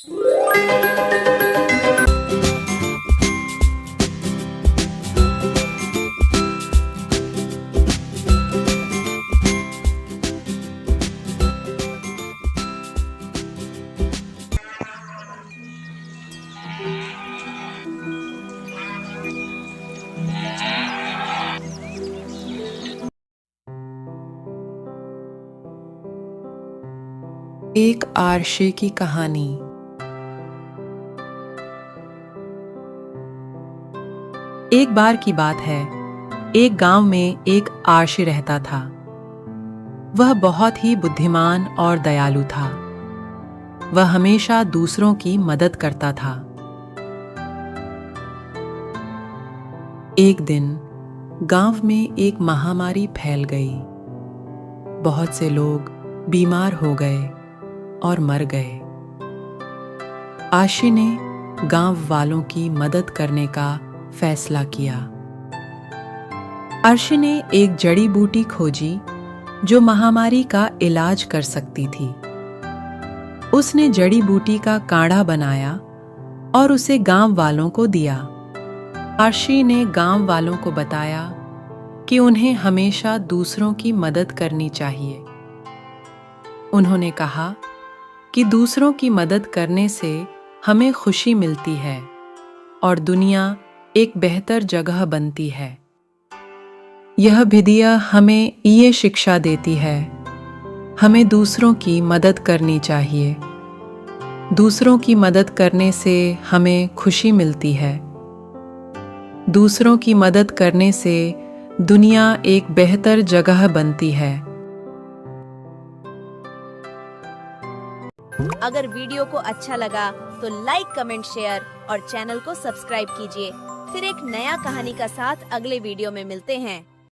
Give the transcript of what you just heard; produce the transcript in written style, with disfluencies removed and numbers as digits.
एक आरशे की कहानी। एक बार की बात है, एक गांव में एक आरशी रहता था। वह बहुत ही बुद्धिमान और दयालु था। वह हमेशा दूसरों की मदद करता था। एक दिन गांव में एक महामारी फैल गई। बहुत से लोग बीमार हो गए और मर गए। आशी ने गांव वालों की मदद करने का फैसला किया। आशी ने एक जड़ी बूटी खोजी जो महामारी का इलाज कर सकती थी। उसने जड़ी बूटी का काढ़ा बनाया और उसे गांव वालों को दिया। आशी ने गांव वालों को बताया कि उन्हें हमेशा दूसरों की मदद करनी चाहिए। उन्होंने कहा कि दूसरों की मदद करने से हमें खुशी मिलती है और दुनिया एक बेहतर जगह बनती है। यह विधिया हमें ये शिक्षा देती है, हमें दूसरों की मदद करनी चाहिए। दूसरों की मदद करने से हमें खुशी मिलती है। दूसरों की मदद करने से दुनिया एक बेहतर जगह बनती है। अगर वीडियो को अच्छा लगा तो लाइक, कमेंट, शेयर और चैनल को सब्सक्राइब कीजिए। फिर एक नया कहानी का साथ अगले वीडियो में मिलते हैं।